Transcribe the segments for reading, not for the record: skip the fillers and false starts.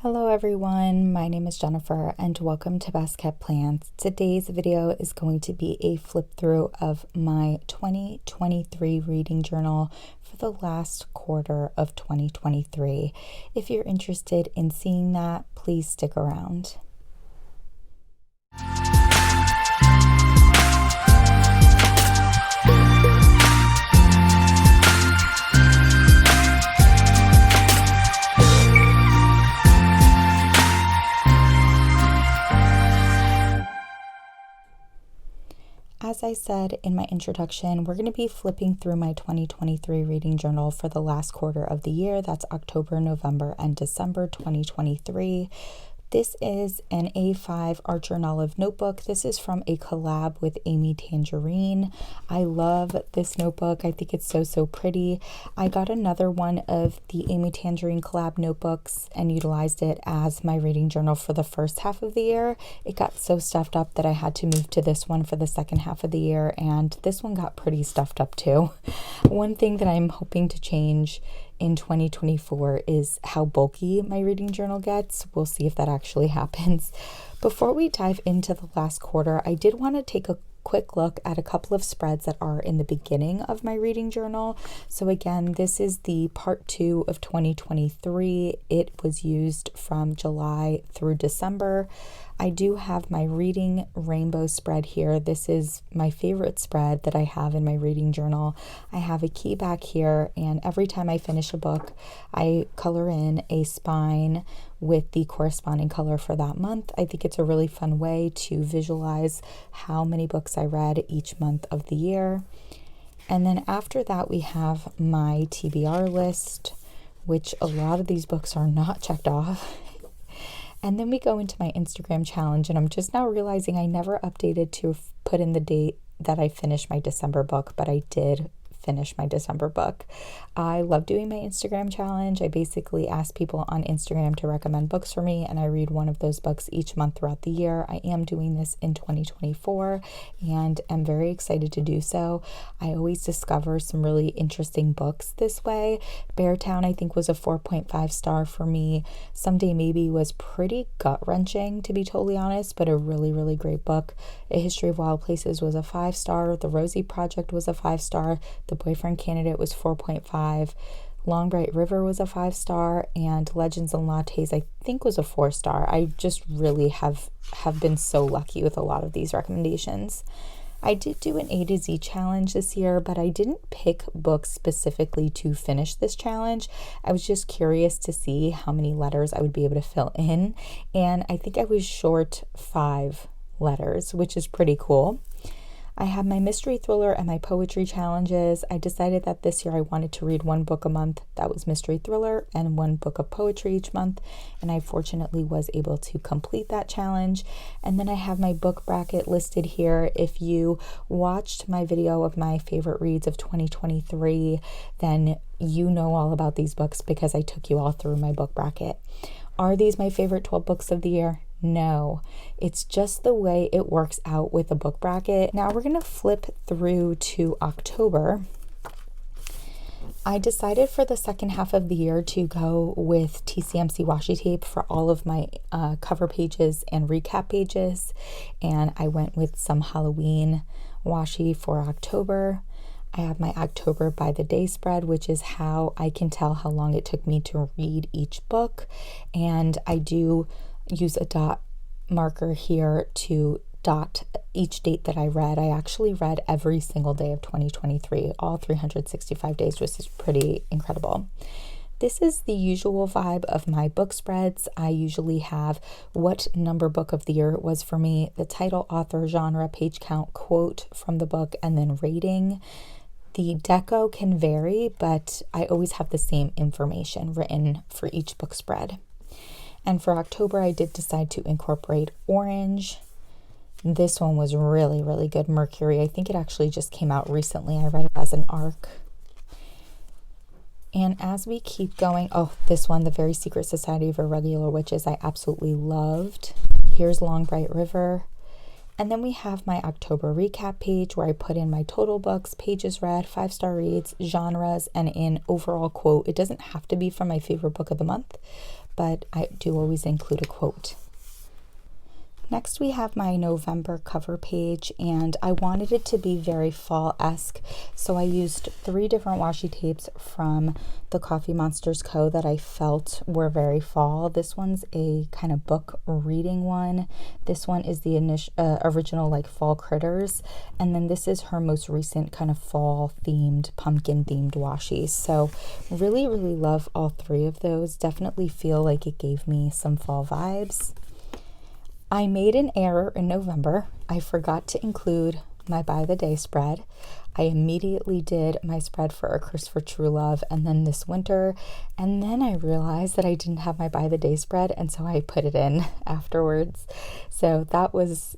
Hello everyone, my name is Jennifer and welcome to Best Kept Plans. Today's video is going to be a flip through of my 2023 reading journal for the last quarter of 2023. If you're interested in seeing that, please stick around. As I said in my introduction, we're going to be flipping through my 2023 reading journal for the last quarter of the year. That's October, November, and December 2023. This is an A5 Archer and Olive notebook. This is from a collab with Amy Tangerine. I love this notebook. I think it's so pretty. I got another one of the Amy Tangerine collab notebooks and utilized it as my reading journal for the first half of the year. It got so stuffed up that I had to move to this one for the second half of the year, and this one got pretty stuffed up too. One thing that I'm hoping to change in 2024 is how bulky my reading journal gets. We'll see if that actually happens. Before we dive into the last quarter, I did want to take a quick look at a couple of spreads that are in the beginning of my reading journal. So again, this is the part 2 of 2023. It was used from July through December. I do have my reading rainbow spread here. This is my favorite spread that I have in my reading journal. I have a key back here, and every time I finish a book, I color in a spine with the corresponding color for that month. I think it's a really fun way to visualize how many books I read each month of the year. And then after that, we have my TBR list, which a lot of these books are not checked off. And then we go into my Instagram challenge, and I'm just now realizing I never updated to put in the date that I finished my December book, but I did finish my December book. I love doing my Instagram challenge. I basically ask people on Instagram to recommend books for me, and I read one of those books each month throughout the year. I am doing this in 2024 and am very excited to do so. I always discover some really interesting books this way. Beartown, I think, was a 4.5 star for me. Someday Maybe was pretty gut-wrenching, to be totally honest, but a really great book. A History of Wild Places was a 5 star. The Rosie Project was a 5 star. The Boyfriend Candidate was 4.5. Long Bright River was a 5 star, and Legends and Lattes I think was a 4 star. I just really have been so lucky with a lot of these recommendations. I did do an A to Z challenge this year, but I didn't pick books specifically to finish this challenge. I was just curious to see how many letters I would be able to fill in, and I think I was short 5 letters, which is pretty cool. I have my mystery thriller and my poetry challenges. I decided that this year I wanted to read one book a month. That was mystery thriller, and one book of poetry each month. And I fortunately was able to complete that challenge. And then I have my book bracket listed here. If you watched my video of my favorite reads of 2023, then you know all about these books because I took you all through my book bracket. Are these my favorite 12 books of the year? No, it's just the way it works out with a book bracket. Now we're going to flip through to October. I decided for the second half of the year to go with TCMC washi tape for all of my cover pages and recap pages, and I went with some Halloween washi for October. I have my October by the day spread, which is how I can tell how long it took me to read each book, and I do use a dot marker here to dot each date that I read. I actually read every single day of 2023, all 365 days, which is pretty incredible. This is the usual vibe of my book spreads. I usually have what number book of the year it was for me, the title, author, genre, page count, quote from the book, and then rating. The deco can vary, but I always have the same information written for each book spread. And for October, I did decide to incorporate orange. This one was really good. Mercury. I think it actually just came out recently. I read it as an ARC. And as we keep going, this one, The Very Secret Society of Irregular Witches, I absolutely loved. Here's Long Bright River. And then we have my October recap page where I put in my total books, pages read, 5-star reads, genres, and an overall quote. It doesn't have to be from my favorite book of the month, but I do always include a quote. Next, we have my November cover page, and I wanted it to be very fall-esque, so I used 3 different washi tapes from the Coffee Monsters Co. that I felt were very fall. This one's a kind of book reading one. This one is the original like fall critters, and then this is her most recent kind of fall-themed, pumpkin-themed washi. So really, really love all 3 of those. Definitely feel like it gave me some fall vibes. I made an error in November. I forgot to include my By the Day spread. I immediately did my spread for A Curse for True Love and then this winter, and then I realized that I didn't have my By the Day spread, and so I put it in afterwards. So that was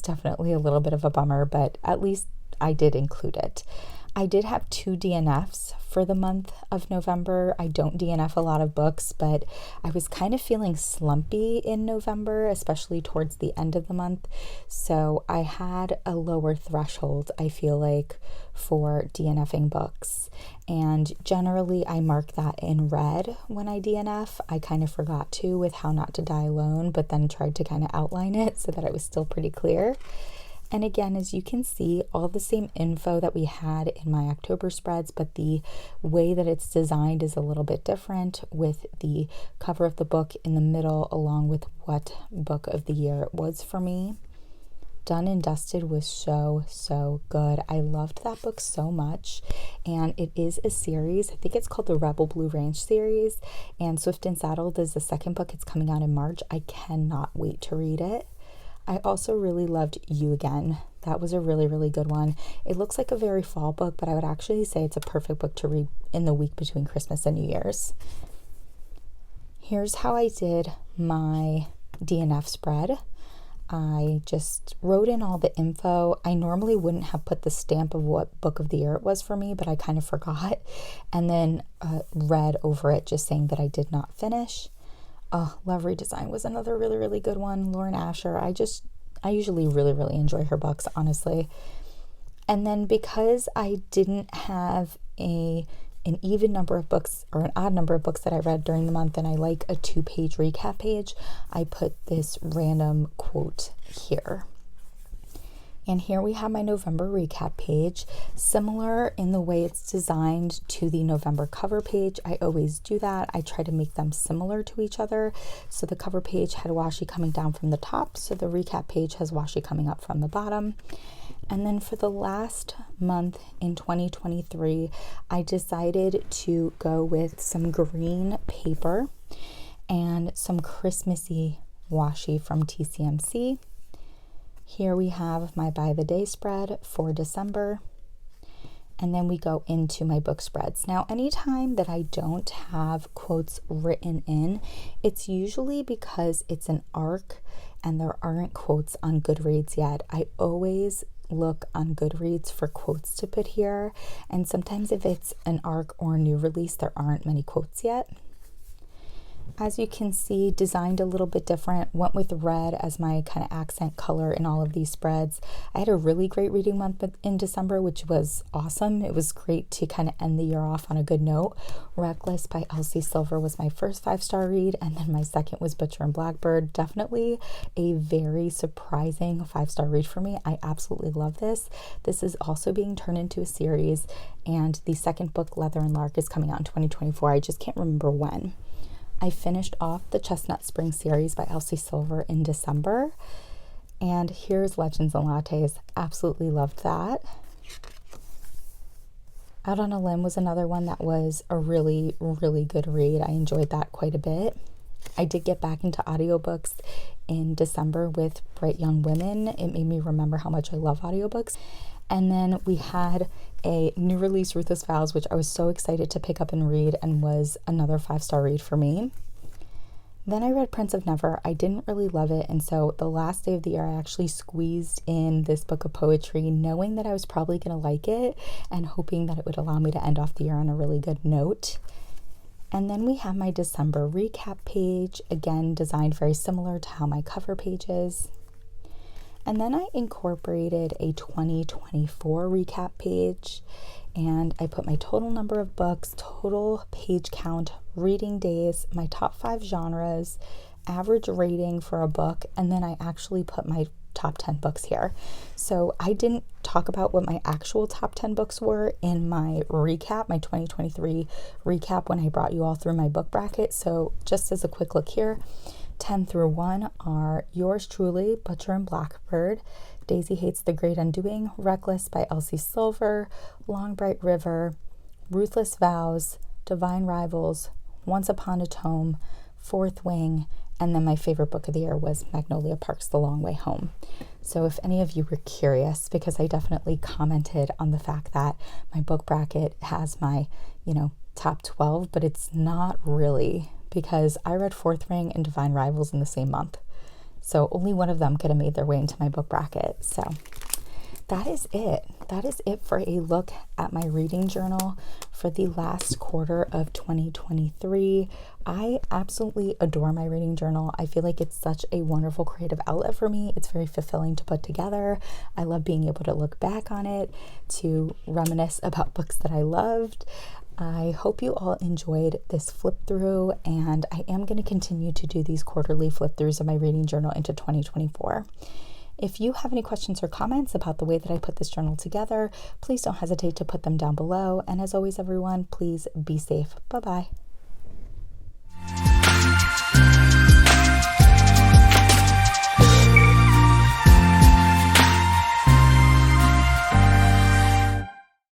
definitely a little bit of a bummer, but at least I did include it. I did have 2 DNFs for the month of November. I don't DNF a lot of books, but I was kind of feeling slumpy in November, especially towards the end of the month. So I had a lower threshold, I feel like, for DNFing books. And generally, I mark that in red when I DNF. I kind of forgot to with How Not to Die Alone, but then tried to kind of outline it so that it was still pretty clear. And again, as you can see, all the same info that we had in my October spreads, but the way that it's designed is a little bit different, with the cover of the book in the middle along with what book of the year it was for me. Done and Dusted was so good. I loved that book so much, and it is a series. I think it's called the Rebel Blue Ranch series, and Swift and Saddled is the second book. It's coming out in March. I cannot wait to read it. I also really loved You Again. That was a really, really good one. It looks like a very fall book, but I would actually say it's a perfect book to read in the week between Christmas and New Year's. Here's how I did my DNF spread. I just wrote in all the info. I normally wouldn't have put the stamp of what book of the year it was for me, but I kind of forgot, and then read over it just saying that I did not finish. Love Redesign was another really, really good one. Lauren Asher. I usually really, really enjoy her books, honestly. And then because I didn't have an even number of books or an odd number of books that I read during the month, and I like a 2-page recap page, I put this random quote here. And here we have my November recap page, similar in the way it's designed to the November cover page. I always do that. I try to make them similar to each other. So the cover page had washi coming down from the top, so the recap page has washi coming up from the bottom. And then for the last month in 2023, I decided to go with some green paper and some Christmassy washi from TCMC. Here we have my By the Day spread for December, and then we go into my book spreads. Now, anytime that I don't have quotes written in, it's usually because it's an arc and there aren't quotes on Goodreads yet. I always look on Goodreads for quotes to put here, and sometimes if it's an arc or a new release, there aren't many quotes yet. As you can see, designed a little bit different, went with red as my kind of accent color in all of these spreads. I had a really great reading month in December, which was awesome. It was great to kind of end the year off on a good note. Reckless by Elsie Silver was my first 5-star read, and then my second was Butcher and Blackbird. Definitely a very surprising 5-star read for me. I absolutely love this. This is also being turned into a series, and the second book, Leather and Lark, is coming out in 2024. I just can't remember when. I finished off the Chestnut Spring series by Elsie Silver in December. And here's Legends and Lattes. Absolutely loved that. Out on a Limb was another one that was a really, really good read. I enjoyed that quite a bit. I did get back into audiobooks in December with Bright Young Women. It made me remember how much I love audiobooks. And then we had a new release, Ruthless Vows, which I was so excited to pick up and read, and was another 5-star read for me. Then I read Prince of Never. I didn't really love it, and so the last day of the year I actually squeezed in this book of poetry, knowing that I was probably going to like it and hoping that it would allow me to end off the year on a really good note. And then we have my December recap page, again designed very similar to how my cover page is. And then I incorporated a 2024 recap page, and I put my total number of books, total page count, reading days, my top 5 genres, average rating for a book, and then I actually put my top 10 books here. So I didn't talk about what my actual top 10 books were in my recap, my 2023 recap, when I brought you all through my book bracket. So just as a quick look here, 10 through 1 are Yours Truly, Butcher and Blackbird, Daisy Hates the Great Undoing, Reckless by Elsie Silver, Long Bright River, Ruthless Vows, Divine Rivals, Once Upon a Tome, Fourth Wing, and then my favorite book of the year was Magnolia Park's The Long Way Home. So if any of you were curious, because I definitely commented on the fact that my book bracket has my, top 12, but it's not really, because I read Fourth Ring and Divine Rivals in the same month. So only one of them could have made their way into my book bracket. So that is it. That is it for a look at my reading journal for the last quarter of 2023. I absolutely adore my reading journal. I feel like it's such a wonderful creative outlet for me. It's very fulfilling to put together. I love being able to look back on it, to reminisce about books that I loved. I hope you all enjoyed this flip through, and I am going to continue to do these quarterly flip throughs of my reading journal into 2024. If you have any questions or comments about the way that I put this journal together, please don't hesitate to put them down below. And as always, everyone, please be safe. Bye-bye.